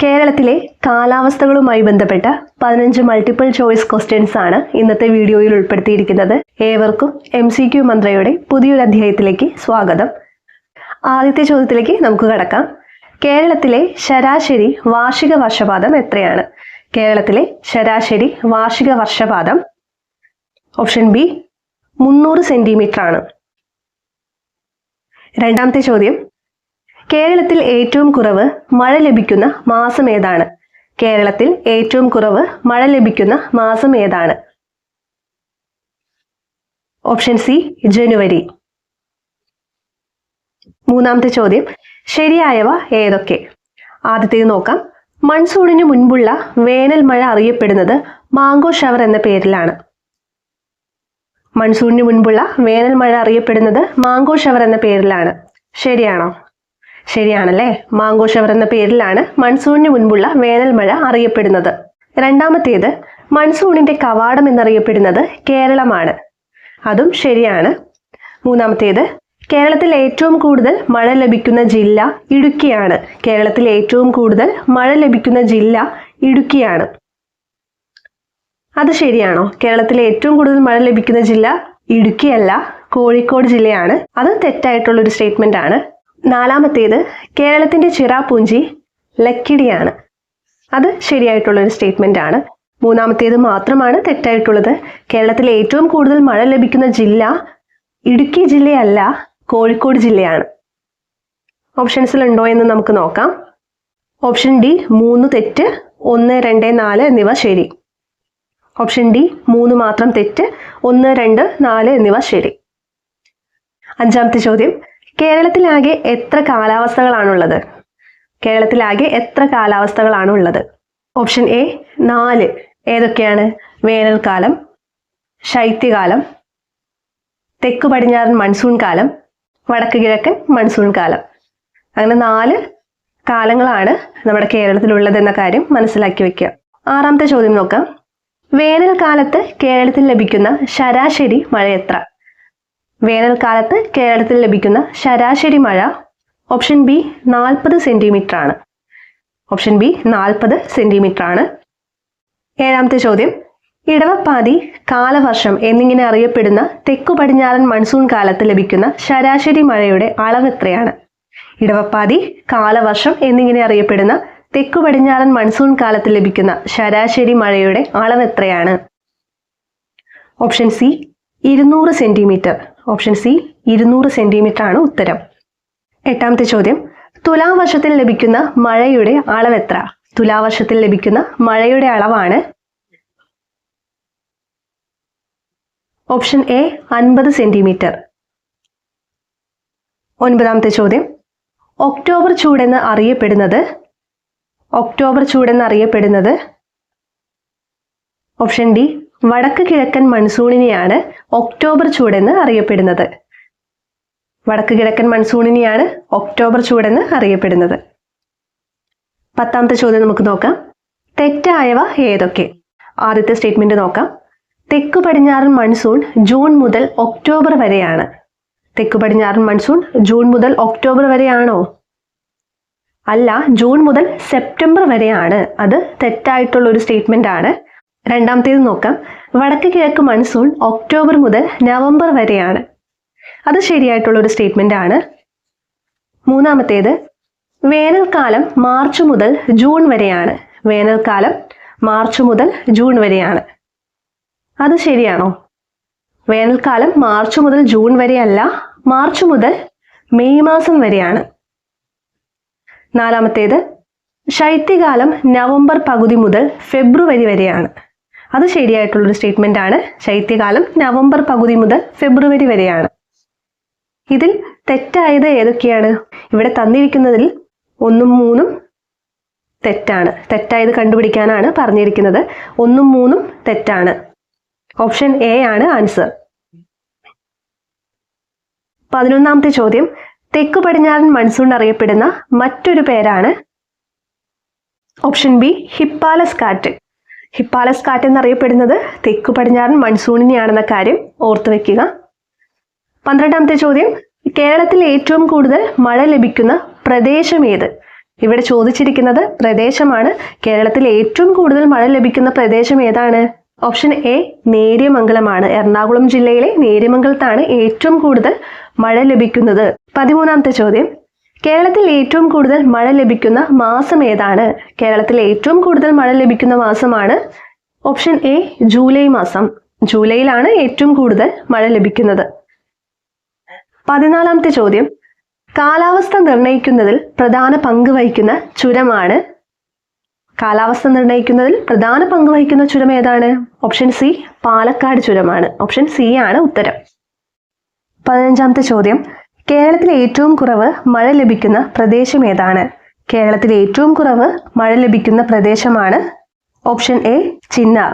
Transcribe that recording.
കേരളത്തിലെ കാലാവസ്ഥകളുമായി ബന്ധപ്പെട്ട 15 multiple choice questions ആണ് ഇന്നത്തെ വീഡിയോയിൽ ഉൾപ്പെടുത്തിയിരിക്കുന്നത്. ഏവർക്കും MCQ മന്ത്രയുടെ പുതിയൊരു അധ്യായത്തിലേക്ക് സ്വാഗതം. ആദ്യത്തെ ചോദ്യത്തിലേക്ക് നമുക്ക് കടക്കാം. കേരളത്തിലെ ശരാശരി വാർഷിക വർഷപാതം എത്രയാണ്? കേരളത്തിലെ ശരാശരി വാർഷിക വർഷപാതം ഓപ്ഷൻ ബി 300 സെന്റിമീറ്റർ ആണ്. രണ്ടാമത്തെ ചോദ്യം, കേരളത്തിൽ ഏറ്റവും കുറവ് മഴ ലഭിക്കുന്ന മാസം ഏതാണ്? കേരളത്തിൽ ഏറ്റവും കുറവ് മഴ ലഭിക്കുന്ന മാസം ഏതാണ്? ഓപ്ഷൻ സി ജനുവരി. മൂന്നാമത്തെ ചോദ്യം, ശരിയായവ ഏതൊക്കെ? ആദ്യത്തേത് നോക്കാം. മൺസൂണിന് മുൻപുള്ള വേനൽ മഴ അറിയപ്പെടുന്നത് മാംഗോ ഷവർ എന്ന പേരിലാണ്. മൺസൂണിന് മുൻപുള്ള വേനൽ മഴ അറിയപ്പെടുന്നത് മാംഗോ ഷവർ എന്ന പേരിലാണ്. ശരിയാണോ? ശരിയാണല്ലേ. മാംഗോ ഷവർ എന്ന പേരിലാണ് മൺസൂണിന് മുൻപുള്ള വേനൽ മഴ അറിയപ്പെടുന്നത്. രണ്ടാമത്തേത്, മൺസൂണിന്റെ കവാടം എന്നറിയപ്പെടുന്നത് കേരളമാണ്. അതും ശരിയാണ്. മൂന്നാമത്തേത്, കേരളത്തിൽ ഏറ്റവും കൂടുതൽ മഴ ലഭിക്കുന്ന ജില്ല ഇടുക്കിയാണ്. കേരളത്തിൽ ഏറ്റവും കൂടുതൽ മഴ ലഭിക്കുന്ന ജില്ല ഇടുക്കിയാണ്. അത് ശരിയാണോ? കേരളത്തിലെ ഏറ്റവും കൂടുതൽ മഴ ലഭിക്കുന്ന ജില്ല ഇടുക്കിയല്ല, കോഴിക്കോട് ജില്ലയാണ്. അത് തെറ്റായിട്ടുള്ളൊരു സ്റ്റേറ്റ്മെന്റ് ആണ്. നാലാമത്തേത്, കേരളത്തിന്റെ ചിറാപൂഞ്ചി ലക്കിടിയാണ്. അത് ശരിയായിട്ടുള്ളൊരു സ്റ്റേറ്റ്മെന്റ് ആണ്. മൂന്നാമത്തേത് മാത്രമാണ് തെറ്റായിട്ടുള്ളത്. കേരളത്തിലെ ഏറ്റവും കൂടുതൽ മഴ ലഭിക്കുന്ന ജില്ല ഇടുക്കി ജില്ലയല്ല, കോഴിക്കോട് ജില്ലയാണ്. ഓപ്ഷൻസിൽ ഉണ്ടോ എന്ന് നമുക്ക് നോക്കാം. ഓപ്ഷൻ ഡി 3 തെറ്റ്, 1, 2, 4 എന്നിവ ശരി. ഓപ്ഷൻ ഡി 3 മാത്രം തെറ്റ്, 1, 2, 4 എന്നിവ ശരി. അഞ്ചാമത്തെ ചോദ്യം, കേരളത്തിലാകെ എത്ര കാലാവസ്ഥകളാണുള്ളത്? കേരളത്തിലാകെ എത്ര കാലാവസ്ഥകളാണുള്ളത്? Option A 4. ഏതൊക്കെയാണ്? വേനൽക്കാലം, ശൈത്യകാലം, തെക്കു പടിഞ്ഞാറൻ മൺസൂൺ കാലം, വടക്ക് കിഴക്കൻ മൺസൂൺ കാലം. അങ്ങനെ 4 കാലങ്ങളാണ് നമ്മുടെ കേരളത്തിലുള്ളതെന്ന കാര്യം മനസ്സിലാക്കി വെക്കുക. ആറാമത്തെ ചോദ്യം നോക്കാം. വേനൽക്കാലത്ത് കേരളത്തിൽ ലഭിക്കുന്ന ശരാശരി മഴ എത്ര? വേനൽക്കാലത്ത് കേരളത്തിൽ ലഭിക്കുന്ന ശരാശരി മഴ ഓപ്ഷൻ ബി 40 സെന്റിമീറ്റർ ആണ്. ഓപ്ഷൻ ബി 40 സെന്റിമീറ്റർ ആണ്. ഏഴാമത്തെ ചോദ്യം, ഇടവപ്പാതി, കാലവർഷം എന്നിങ്ങനെ അറിയപ്പെടുന്ന തെക്കു പടിഞ്ഞാറൻ മൺസൂൺ കാലത്ത് ലഭിക്കുന്ന ശരാശരി മഴയുടെ അളവ് എത്രയാണ്? ഇടവപ്പാതി, കാലവർഷം എന്നിങ്ങനെ അറിയപ്പെടുന്ന തെക്കു പടിഞ്ഞാറൻ മൺസൂൺ കാലത്ത് ലഭിക്കുന്ന ശരാശരി മഴയുടെ അളവ് എത്രയാണ്? Option C 200 centimetre. Option C 200 centimetre ആണ് ഉത്തരം. എട്ടാമത്തെ ചോദ്യം, തുലാവർഷത്തിൽ ലഭിക്കുന്ന മഴയുടെ അളവ് എത്ര? തുലാവർഷത്തിൽ ലഭിക്കുന്ന മഴയുടെ അളവാണ് ഓപ്ഷൻ എ 50 സെന്റിമീറ്റർ. ഒൻപതാമത്തെ ചോദ്യം, ഒക്ടോബർ ചൂടെന്ന് അറിയപ്പെടുന്നത് ഓപ്ഷൻ ഡി വടക്ക് കിഴക്കൻ മൺസൂണിനെയാണ് ഒക്ടോബർ ചൂടെന്ന് അറിയപ്പെടുന്നത്. വടക്ക് കിഴക്കൻ മൺസൂണിനെയാണ് ഒക്ടോബർ ചൂടെന്ന് അറിയപ്പെടുന്നത്. പത്താമത്തെ ചോദ്യം നമുക്ക് നോക്കാം. തെറ്റായവ ഏതൊക്കെ? ആദ്യത്തെ സ്റ്റേറ്റ്മെന്റ് നോക്കാം. തെക്കു പടിഞ്ഞാറൻ മൺസൂൺ ജൂൺ മുതൽ ഒക്ടോബർ വരെയാണ്. തെക്കു പടിഞ്ഞാറൻ മൺസൂൺ ജൂൺ മുതൽ ഒക്ടോബർ വരെയാണോ? അല്ല, ജൂൺ മുതൽ സെപ്റ്റംബർ വരെയാണ്. അത് തെറ്റായിട്ടുള്ള ഒരു സ്റ്റേറ്റ്മെന്റ് ആണ്. രണ്ടാമത്തേത് നോക്കാം. വടക്ക് കിഴക്ക് മൺസൂൺ ഒക്ടോബർ മുതൽ നവംബർ വരെയാണ്. അത് ശരിയായിട്ടുള്ള ഒരു സ്റ്റേറ്റ്മെന്റ് ആണ്. മൂന്നാമത്തേത്, വേനൽക്കാലം മാർച്ച് മുതൽ ജൂൺ വരെയാണ്. വേനൽക്കാലം മാർച്ച് മുതൽ ജൂൺ വരെയാണ്. അത് ശരിയാണോ? വേനൽക്കാലം മാർച്ച് മുതൽ ജൂൺ വരെയല്ല, മാർച്ച് മുതൽ മെയ് മാസം വരെയാണ്. നാലാമത്തേത്, ശൈത്യകാലം നവംബർ പകുതി മുതൽ ഫെബ്രുവരി വരെയാണ്. അത് ശരിയായിട്ടുള്ളൊരു സ്റ്റേറ്റ്മെന്റ് ആണ്. ശൈത്യകാലം നവംബർ പകുതി മുതൽ ഫെബ്രുവരി വരെയാണ്. ഇതിൽ തെറ്റായത് ഏതൊക്കെയാണ്? ഇവിടെ തന്നിരിക്കുന്നതിൽ 1ഉം 3ഉം തെറ്റാണ്. തെറ്റായത് കണ്ടുപിടിക്കാനാണ് പറഞ്ഞിരിക്കുന്നത്. 1ഉം 3ഉം തെറ്റാണ്. ഓപ്ഷൻ എ ആണ് ആൻസർ. 11ാമത്തെ ചോദ്യം, തെക്കു പടിഞ്ഞാറൻ മൺസൂൺ അറിയപ്പെടുന്ന മറ്റൊരു പേരാണ് ഓപ്ഷൻ ബി ഹിപ്പാലസ് കാറ്റ്. ഹിപ്പാലസ് കാറ്റ് എന്നറിയപ്പെടുന്നത് തെക്കു പടിഞ്ഞാറൻ മൺസൂണിനെയാണെന്ന കാര്യം ഓർത്തു വെക്കുക. 12ാമത്തെ ചോദ്യം, കേരളത്തിൽ ഏറ്റവും കൂടുതൽ മഴ ലഭിക്കുന്ന പ്രദേശം ഏത്? ഇവിടെ ചോദിച്ചിരിക്കുന്നത് പ്രദേശമാണ്. കേരളത്തിൽ ഏറ്റവും കൂടുതൽ മഴ ലഭിക്കുന്ന പ്രദേശം ഏതാണ്? Option A നേര്യമംഗലമാണ്. എറണാകുളം ജില്ലയിലെ നേര്യമംഗലത്താണ് ഏറ്റവും കൂടുതൽ മഴ ലഭിക്കുന്നത്. 13ാമത്തെ ചോദ്യം, കേരളത്തിൽ ഏറ്റവും കൂടുതൽ മഴ ലഭിക്കുന്ന മാസം ഏതാണ്? കേരളത്തിൽ ഏറ്റവും കൂടുതൽ മഴ ലഭിക്കുന്ന മാസമാണ് ഓപ്ഷൻ എ ജൂലൈ മാസം. ജൂലൈയിലാണ് ഏറ്റവും കൂടുതൽ മഴ ലഭിക്കുന്നത്. 14ാമത്തെ ചോദ്യം, കാലാവസ്ഥ നിർണ്ണയിക്കുന്നതിൽ പ്രധാന പങ്ക് വഹിക്കുന്ന ചുരമാണ്? കാലാവസ്ഥ നിർണ്ണയിക്കുന്നതിൽ പ്രധാന പങ്ക് വഹിക്കുന്ന ചുരം ഏതാണ്? ഓപ്ഷൻ സി പാലക്കാട് ചുരമാണ്. ഓപ്ഷൻ സി ആണ് ഉത്തരം. 15ാമത്തെ ചോദ്യം, കേരളത്തിൽ ഏറ്റവും കുറവ് മഴ ലഭിക്കുന്ന പ്രദേശം ഏതാണ്? കേരളത്തിൽ ഏറ്റവും കുറവ് മഴ ലഭിക്കുന്ന പ്രദേശമാണ് ഓപ്ഷൻ എ ചിന്നാർ.